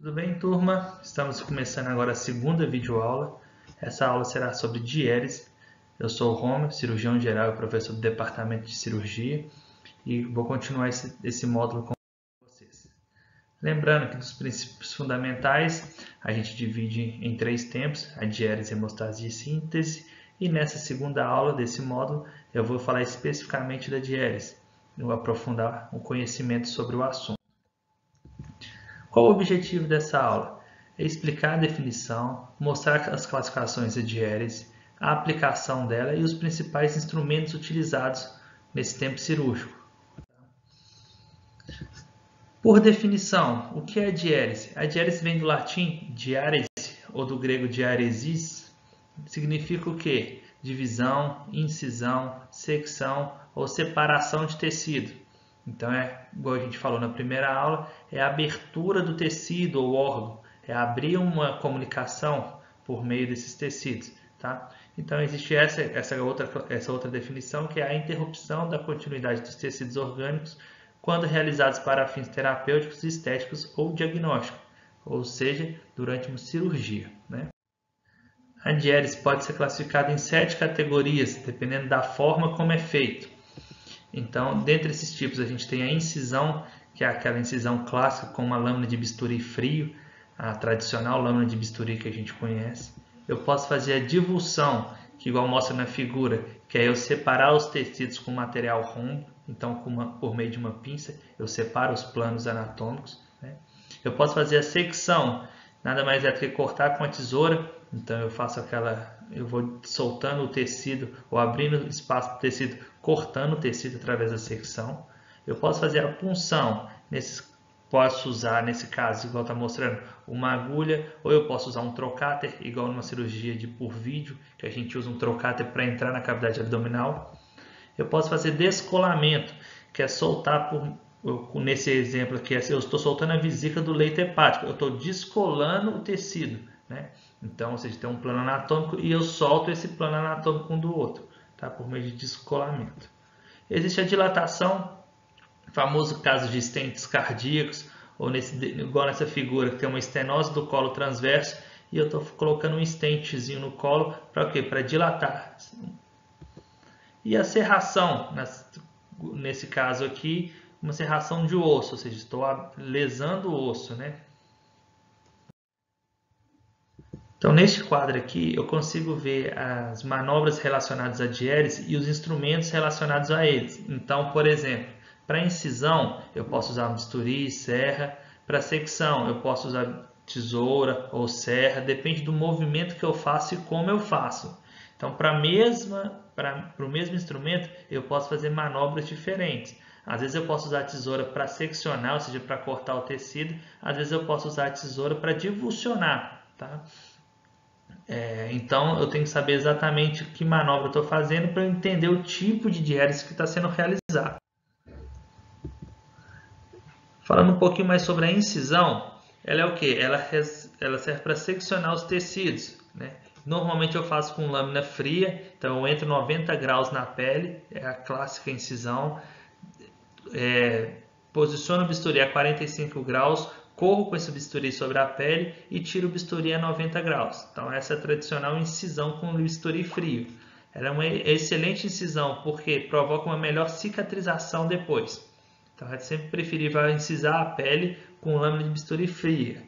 Tudo bem, turma? Estamos começando agora a segunda videoaula. Essa aula será sobre diérese. Eu sou o Romer, cirurgião geral e professor do departamento de cirurgia, e vou continuar esse módulo com vocês. Lembrando que dos princípios fundamentais, a gente divide em 3 tempos, a diérese, hemostasia e síntese, e nessa segunda aula desse módulo eu vou falar especificamente da diérese, vou aprofundar o conhecimento sobre o assunto. Qual o objetivo dessa aula? É explicar a definição, mostrar as classificações da diérese, a aplicação dela e os principais instrumentos utilizados nesse tempo cirúrgico. Por definição, o que é a diérese? A diérese vem do latim diárese ou do grego diaresis. Significa o quê? Divisão, incisão, secção ou separação de tecido. Então, igual a gente falou na primeira aula, é a abertura do tecido ou órgão, é abrir uma comunicação por meio desses tecidos. Tá? Então, existe essa outra definição, que é a interrupção da continuidade dos tecidos orgânicos quando realizados para fins terapêuticos, estéticos ou diagnósticos, ou seja, durante uma cirurgia. Né? A diérese pode ser classificada em 7 categorias, dependendo da forma como é feito. Então, dentre esses tipos, a gente tem a incisão, que é aquela incisão clássica com uma lâmina de bisturi frio, a tradicional lâmina de bisturi que a gente conhece. Eu posso fazer a divulsão, que igual mostra na figura, que é eu separar os tecidos com material rombo, então por meio de uma pinça eu separo os planos anatômicos. Né? Eu posso fazer a secção, nada mais é do que cortar com a tesoura, então eu vou soltando o tecido ou abrindo espaço para o tecido, cortando o tecido através da secção. Eu posso fazer a punção, posso usar nesse caso, igual está mostrando, uma agulha, ou eu posso usar um trocáter, igual numa cirurgia por vídeo, que a gente usa um trocáter para entrar na cavidade abdominal. Eu posso fazer descolamento, que é soltar nesse exemplo aqui, eu estou soltando a vesícula do leito hepático, eu estou descolando o tecido. Né? Então, ou seja, tem um plano anatômico e eu solto esse plano anatômico um do outro, tá? Por meio de descolamento. Existe a dilatação, famoso caso de stents cardíacos, ou igual nessa figura, que tem uma estenose do colo transverso e eu estou colocando um stentzinho no colo para quê? Para dilatar. E a serração, nesse caso aqui, uma serração de osso, ou seja, estou lesando o osso, né? Então, neste quadro aqui, eu consigo ver as manobras relacionadas à diérese e os instrumentos relacionados a eles. Então, por exemplo, para incisão, eu posso usar bisturi, serra. Para secção, eu posso usar tesoura ou serra. Depende do movimento que eu faço e como eu faço. Então, para o mesmo instrumento, eu posso fazer manobras diferentes. Às vezes eu posso usar a tesoura para seccionar, ou seja, para cortar o tecido. Às vezes eu posso usar a tesoura para divulsionar. Tá? Então, eu tenho que saber exatamente que manobra eu estou fazendo para eu entender o tipo de diérese que está sendo realizado. Falando um pouquinho mais sobre a incisão, ela é o que? Ela serve para seccionar os tecidos. Né? Normalmente eu faço com lâmina fria, então eu entro 90 graus na pele, é a clássica incisão. Posiciono o bisturi a 45 graus, corro com esse bisturi sobre a pele e tiro o bisturi a 90 graus. Então, essa é a tradicional incisão com o bisturi frio. Ela é uma excelente incisão porque provoca uma melhor cicatrização depois. Então, é sempre preferível incisar a pele com lâmina de bisturi fria.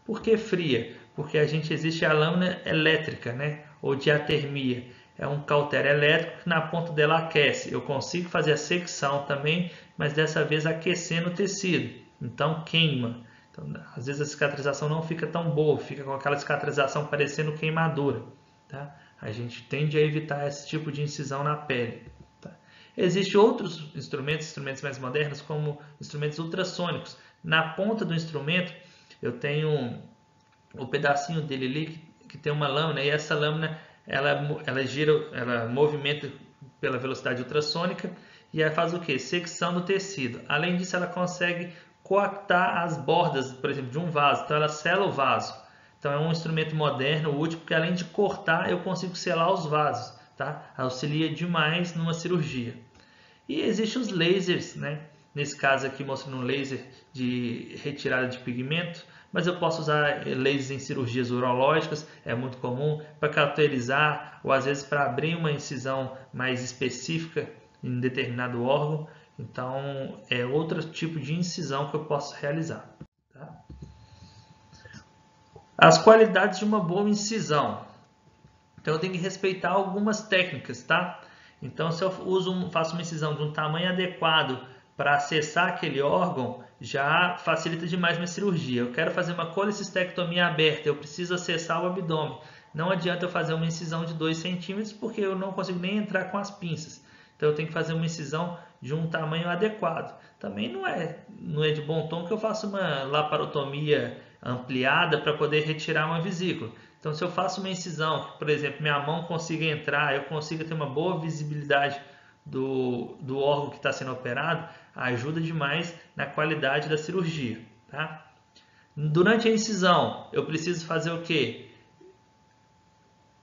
Por que fria? Porque existe a lâmina elétrica, né? Ou diatermia. É um cauter elétrico que na ponta dela aquece. Eu consigo fazer a secção também, mas dessa vez aquecendo o tecido. Então, queima. Então, às vezes a cicatrização não fica tão boa, fica com aquela cicatrização parecendo queimadura. Tá? A gente tende a evitar esse tipo de incisão na pele. Tá? Existem outros instrumentos mais modernos, como instrumentos ultrassônicos. Na ponta do instrumento, eu tenho o pedacinho dele ali que tem uma lâmina, e essa lâmina ela gira, ela movimenta pela velocidade ultrassônica e ela faz o que? Secção do tecido. Além disso, ela consegue coaptar as bordas, por exemplo, de um vaso. Então, ela sela o vaso. Então, é um instrumento moderno, útil, porque além de cortar, eu consigo selar os vasos. Tá? Auxilia demais numa cirurgia. E existem os lasers, né? nesse caso aqui mostrando um laser de retirada de pigmento, mas eu posso usar lasers em cirurgias urológicas, é muito comum, para cauterizar ou às vezes para abrir uma incisão mais específica em determinado órgão. Então é outro tipo de incisão que eu posso realizar. Tá? As qualidades de uma boa incisão. Então eu tenho que respeitar algumas técnicas, tá? Então se eu faço uma incisão de um tamanho adequado para acessar aquele órgão, já facilita demais minha cirurgia. Eu quero fazer uma colecistectomia aberta, eu preciso acessar o abdômen. Não adianta eu fazer uma incisão de 2 centímetros porque eu não consigo nem entrar com as pinças. Então eu tenho que fazer uma incisão de um tamanho adequado. Também não é de bom tom que eu faça uma laparotomia ampliada para poder retirar uma vesícula. Então se eu faço uma incisão, por exemplo, minha mão consiga entrar, eu consiga ter uma boa visibilidade do órgão que está sendo operado, ajuda demais na qualidade da cirurgia. Tá? Durante a incisão, eu preciso fazer o quê?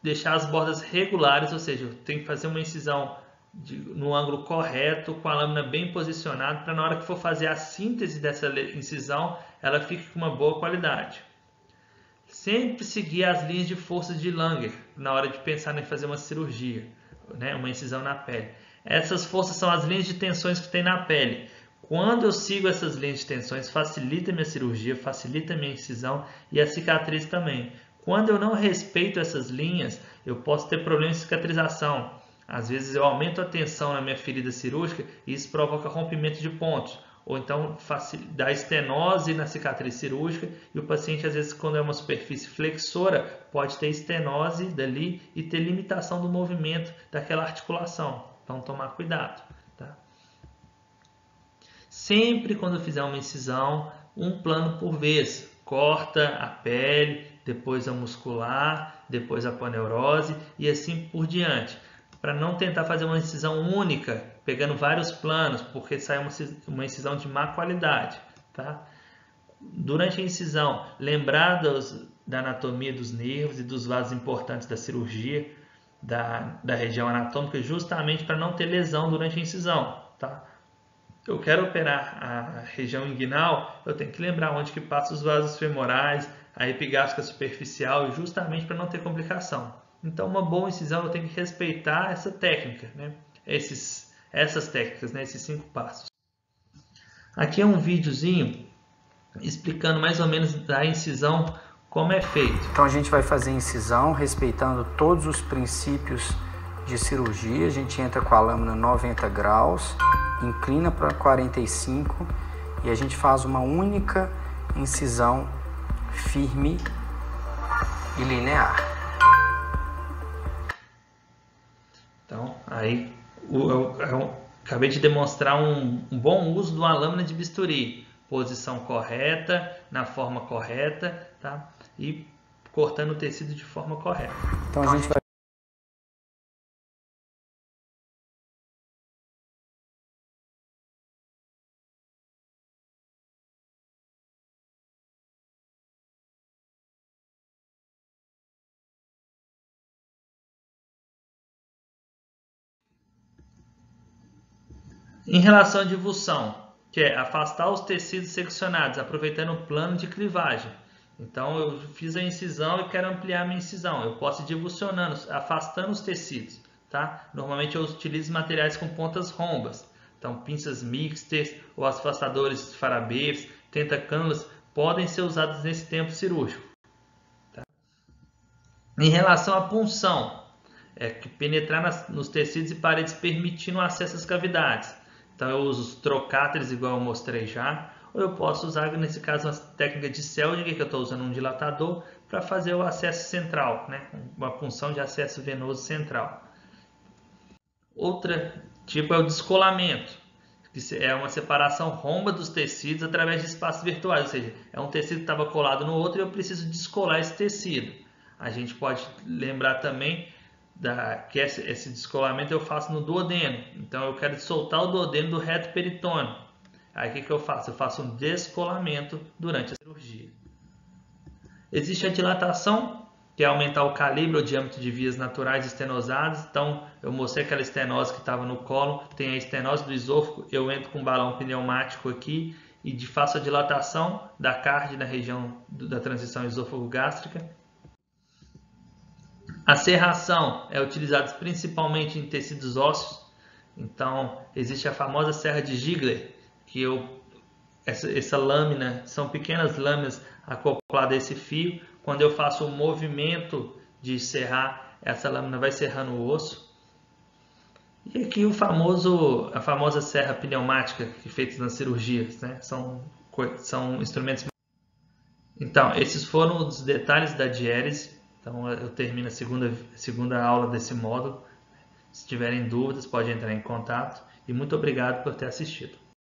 Deixar as bordas regulares, ou seja, eu tenho que fazer uma incisão no ângulo correto, com a lâmina bem posicionada, para na hora que for fazer a síntese dessa incisão, ela fique com uma boa qualidade. Sempre seguir as linhas de força de Langer na hora de pensar em fazer uma cirurgia, né? Uma incisão na pele. Essas forças são as linhas de tensões que tem na pele. Quando eu sigo essas linhas de tensões, facilita a minha cirurgia, facilita a minha incisão e a cicatriz também. Quando eu não respeito essas linhas, eu posso ter problemas de cicatrização. Às vezes eu aumento a tensão na minha ferida cirúrgica e isso provoca rompimento de pontos. Ou então dá estenose na cicatriz cirúrgica e o paciente, às vezes, quando é uma superfície flexora, pode ter estenose dali e ter limitação do movimento daquela articulação. Então, tomar cuidado. Tá? Sempre quando eu fizer uma incisão, um plano por vez. Corta a pele, depois a muscular, depois a paneurose e assim por diante. Para não tentar fazer uma incisão única, pegando vários planos, porque sai uma incisão de má qualidade. Tá? Durante a incisão, lembrar da anatomia dos nervos e dos vasos importantes da cirurgia, da região anatômica, justamente para não ter lesão durante a incisão. Tá? Eu quero operar a região inguinal, eu tenho que lembrar onde que passam os vasos femorais, a epigástrica superficial, justamente para não ter complicação. Então, uma boa incisão eu tenho que respeitar essa técnica, né? Essas técnicas, né? Esses 5 passos. Aqui é um videozinho explicando mais ou menos da incisão, como é feito. Então a gente vai fazer incisão respeitando todos os princípios de cirurgia. A gente entra com a lâmina 90 graus, inclina para 45 e a gente faz uma única incisão firme e linear. Então, aí eu acabei de demonstrar um bom uso de uma lâmina de bisturi. Posição correta, na forma correta, tá? E cortando o tecido de forma correta. Então a gente vai Em relação à divulsão, que é afastar os tecidos seccionados, aproveitando o plano de clivagem. Então, eu fiz a incisão e quero ampliar a minha incisão. Eu posso ir divulsionando, afastando os tecidos. Tá? Normalmente, eu utilizo materiais com pontas rombas. Então, pinças mixtas ou afastadores Farabês, tentacânulas, podem ser usados nesse tempo cirúrgico. Tá? Em relação à punção, é que penetrar nos tecidos e paredes permitindo acesso às cavidades. Então eu uso os trocáteres igual eu mostrei já, ou eu posso usar, nesse caso, uma técnica de Seldinger, que eu estou usando um dilatador, para fazer o acesso central, né? Uma punção de acesso venoso central. Outra tipo é o descolamento, que é uma separação romba dos tecidos através de espaços virtuais, ou seja, é um tecido que estava colado no outro e eu preciso descolar esse tecido. A gente pode lembrar também que esse descolamento eu faço no duodeno. Então eu quero soltar o duodeno do reto peritônio. Aí o que eu faço? Eu faço um descolamento durante a cirurgia. Existe a dilatação que é aumentar o calibre ou diâmetro de vias naturais estenosadas. Então, eu mostrei aquela estenose que estava no cólon, tem a estenose do esôfago, eu entro com um balão pneumático aqui e faço a dilatação da cardia na região da transição esôfago-gástrica. A serração é utilizada principalmente em tecidos ósseos. Então, existe a famosa serra de Ziegler, que essa lâmina, são pequenas lâminas acopladas a esse fio. Quando eu faço o movimento de serrar, essa lâmina vai serrando o osso. E aqui a famosa serra pneumática que é feita nas cirurgias, né? São instrumentos. Então, esses foram os detalhes da diérese. Então, eu termino a segunda aula desse módulo. Se tiverem dúvidas, pode entrar em contato. E muito obrigado por ter assistido.